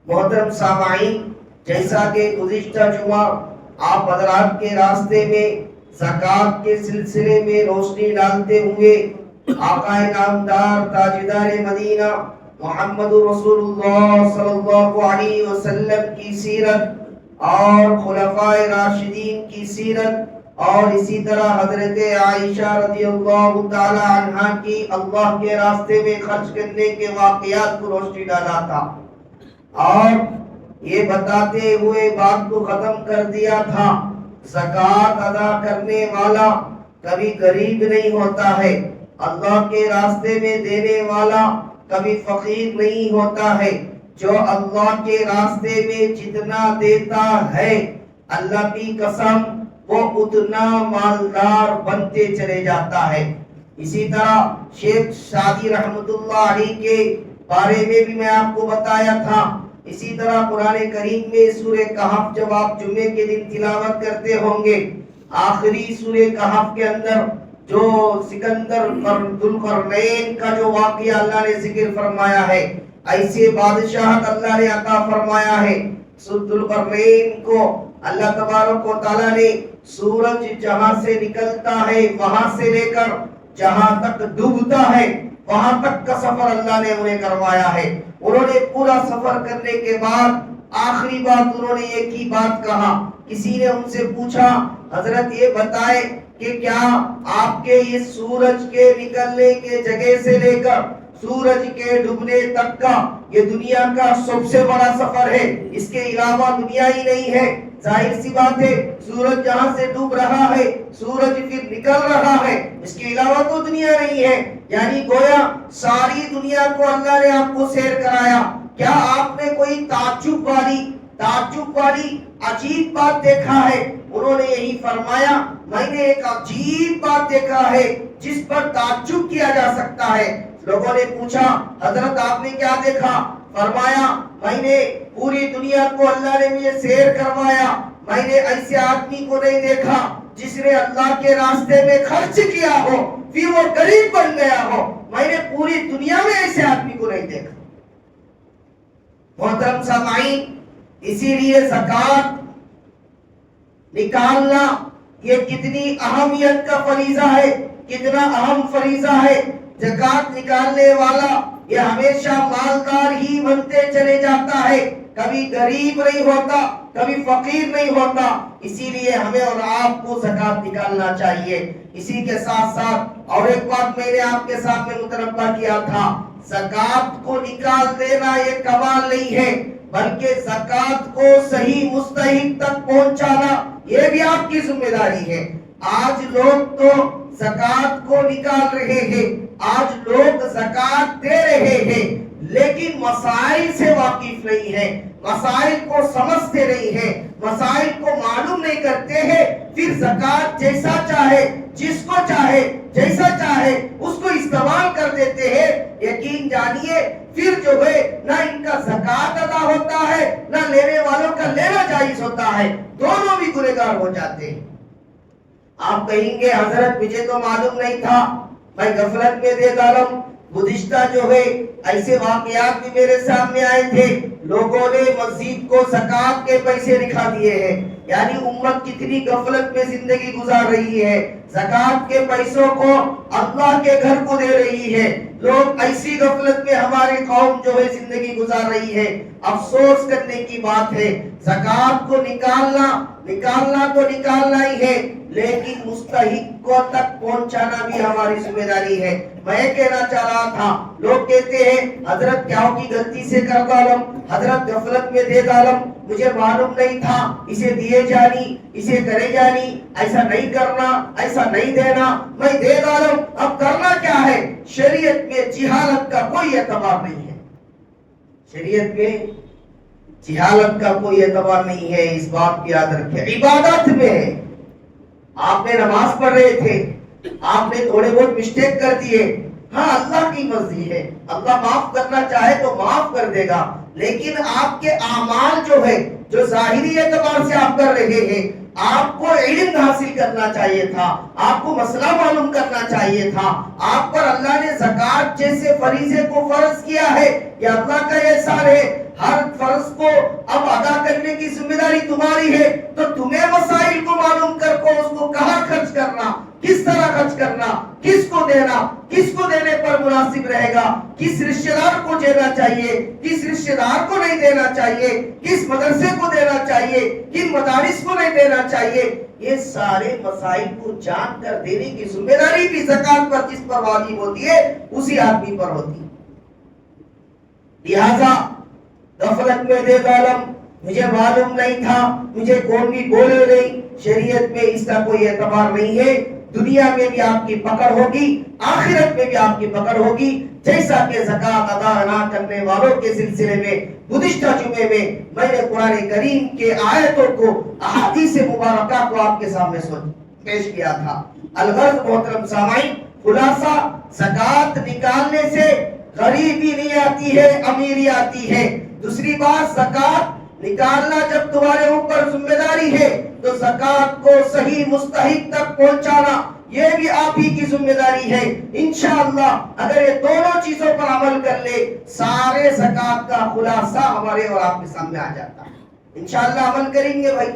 محترم سامعین، جیسا کہ گزشتہ جمعہ آپ حضرات کے راستے میں زکوٰۃ کے سلسلے میں روشنی ڈالتے ہوئے آقا نامدار تاجدار مدینہ محمد رسول اللہ صلی اللہ علیہ وسلم کی سیرت اور خلفائے راشدین کی سیرت اور اسی طرح حضرت عائشہ رضی اللہ تعالی عنہا کی اللہ کے راستے میں خرچ کرنے کے واقعات کو روشنی ڈالا تھا، اور یہ بتاتے ہوئے بات کو ختم کر دیا تھا زکوٰۃ ادا کرنے والا کبھی غریب نہیں ہوتا ہے، اللہ کے راستے میں دینے والا کبھی فقیر نہیں ہوتا ہے۔ جو اللہ کے راستے میں جتنا دیتا ہے اللہ کی قسم وہ اتنا مالدار بنتے چلے جاتا ہے۔ اسی طرح شیخ شادی رحمت اللہ علیہ کے بارے میں بھی میں آپ کو بتایا تھا۔ اسی طرح قرآن کریم میں سورہ کہف جب آپ جمعے کے دن تلاوت کرتے ہوں گے، آخری سورہ کہف کے اندر جو سکندر ذوالقرنین کا جو واقعہ اللہ نے ذکر فرمایا ہے، ایسے بادشاہت اللہ نے عطا فرمایا ہے ذوالقرنین کو۔ اللہ تبارک و تعالیٰ نے سورج جہاں سے نکلتا ہے وہاں سے لے کر جہاں تک ڈوبتا ہے وہاں تک کا سفر اللہ نے انہیں کروایا ہے۔ انہوں نے پورا سفر کرنے کے بعد آخری بات انہوں نے ایک ہی بات کہا۔ کسی نے ان سے پوچھا حضرت یہ بتائے کہ کیا آپ کے اس سورج کے نکلنے کے جگہ سے لے کر سورج کے ڈوبنے تک کا یہ دنیا کا سب سے بڑا سفر ہے، اس کے علاوہ دنیا ہی نہیں ہے؟ ظاہر سی بات ہے، سورج جہاں سے ڈوب رہا ہے سورج پھر نکل رہا ہے، اس کے علاوہ تو دنیا نہیں ہے۔ یعنی گویا ساری دنیا کو اللہ نے آپ کو سیر کرایا۔ کیا آپ نے کوئی تعجب والی عجیب بات دیکھا ہے؟ انہوں نے یہی فرمایا میں نے ایک عجیب بات دیکھا ہے جس پر تعجب کیا جا سکتا ہے۔ لوگوں نے پوچھا حضرت آپ نے کیا دیکھا؟ فرمایا میں نے پوری دنیا کو اللہ نے مجھے سیر کروایا، میں نے ایسے آدمی کو نہیں دیکھا جس نے اللہ کے راستے میں خرچ کیا ہو پھر وہ غریب بن گیا ہو۔ میں نے پوری دنیا میں ایسے آدمی کو نہیں دیکھا۔ محترم سامعین، اسی لیے زکوٰۃ نکالنا یہ کتنی اہمیت کا فریضہ ہے، کتنا اہم فریضہ ہے۔ زکوٰۃ نکالنے والا یہ ہمیشہ مالدار ہی بنتے چلے جاتا ہے، کبھی غریب نہیں ہوتا، کبھی فقیر نہیں ہوتا۔ اسی لیے ہمیں اور آپ کو زکوٰۃ نکالنا چاہیے۔ اسی کے ساتھ ساتھ اور ایک بات میں نے آپ کے سامنے متنبہ کیا تھا، زکوٰۃ کو نکال دینا یہ کمال نہیں ہے بلکہ زکوٰۃ کو صحیح مستحق تک پہنچانا یہ بھی آپ کی ذمہ داری ہے۔ آج لوگ تو زکوٰۃ کو نکال رہے ہیں، آج لوگ زکوٰۃ دے رہے ہیں لیکن مسائل سے واقف نہیں ہیں، مسائل کو سمجھتے نہیں ہیں، مسائل کو معلوم نہیں کرتے ہیں، پھر زکوٰۃ جیسا چاہے جس کو چاہے جیسا چاہے اس کو استعمال کر دیتے ہیں۔ یقین جانیے پھر جو ہے نہ ان کا زکوٰۃ ادا ہوتا ہے نہ لینے والوں کا لینا جائز ہوتا ہے، دونوں بھی گنہگار ہو جاتے ہیں۔ آپ کہیں گے حضرت مجھے تو معلوم نہیں تھا، میں غفلت میں دے ڈالم۔ گزشتہ جو ہے ایسے واقعات بھی میرے سامنے آئے تھے، لوگوں نے مسجد کو زکوٰۃ کے پیسے دکھا دیے ہیں۔ یعنی امت کتنی غفلت میں زندگی گزار رہی ہے، زکوٰۃ کے پیسوں کو اللہ کے گھر کو دے رہی ہے۔ لوگ ایسی غفلت میں ہماری قوم جو ہے زندگی گزار رہی ہے۔ افسوس کرنے کی بات ہے، زکوٰۃ کو نکالنا تو نکالنا ہی ہے لیکن مستحق کو تک پہنچانا بھی ہماری ذمہ داری ہے۔ میں کہنا چاہ رہا تھا، لوگ کہتے ہیں حضرت کیا کی غلطی سے کر ڈالم، حضرت غفلت میں دے ڈالم، مجھے معلوم نہیں تھا، اسے دیے جانی، اسے کرے جانی، ایسا نہیں کرنا، ایسا نہیں دینا، میں دے ڈالم، اب کرنا کیا ہے؟ شریعت میں جہالت کا کوئی اعتبار نہیں ہے، شریعت میں جہالت کا کوئی اعتبار نہیں ہے، اس بات کی یاد رکھیں۔ عبادت میں ہے، آپ نے نماز پڑھ رہے تھے، آپ نے تھوڑے بہت مسٹیک کر دیے، ہاں اللہ کی مرضی ہے، اللہ معاف کرنا چاہے تو معاف کر دے گا، لیکن آپ کے اعمال جو ہے جو ظاہری اعتبار سے آپ کر رہے ہیں، آپ کو علم حاصل کرنا چاہیے تھا، آپ کو مسئلہ معلوم کرنا چاہیے تھا۔ آپ پر اللہ نے زکوٰۃ جیسے فریضے کو فرض کیا ہے، یہ اللہ کا احسان ہے۔ ہر فرض کو کی ذمہ داری تمہاری ہے تو تمہیں مسائل کو معلوم کر کو اس کو کہاں خرچ کرنا، کس طرح خرچ کرنا، کس کو دینا، کس کو دینے پر مناسب رہے گا، کس رشتہ دار کو دینا چاہیے، کس رشتہ دار کو نہیں دینا چاہیے، کس مدرسے کو دینا چاہیے، کن مدارس کو نہیں دینا چاہیے، یہ سارے مسائل کو جان کر دینے کی ذمہ داری بھی زکات پر جس پر واجب ہوتی ہے اسی آدمی پر ہوتی ہے۔ لہذا غفلت میں دے عالم، مجھے معلوم نہیں تھا، مجھے کون بھی بولے نہیں، شریعت میں اس کا کوئی اعتبار نہیں ہے۔ دنیا میں بھی آپ کی پکڑ ہوگی، آخرت میں بھی آپ کی پکڑ ہوگی، جیسا کہ زکات ادا نہ کرنے والوں کے سلسلے میں گزشتہ جمعے میں میں نے قرآن کریم کے آیتوں کو، احادیث مبارکہ کو آپ کے سامنے پیش کیا تھا۔ الغرض محترم سامعین، خلاصہ زکات نکالنے سے غریبی نہیں آتی ہے، امیری آتی ہے۔ دوسری بات، زکات نکالنا جب تمہارے اوپر ذمہ داری ہے تو زکات کو صحیح مستحق تک پہنچانا یہ بھی آپ ہی کی ذمہ داری ہے۔ انشاءاللہ اگر یہ دونوں چیزوں پر عمل کر لے، سارے زکات کا خلاصہ ہمارے اور آپ کے سامنے آ جاتا ہے۔ انشاءاللہ عمل کریں گے بھائی۔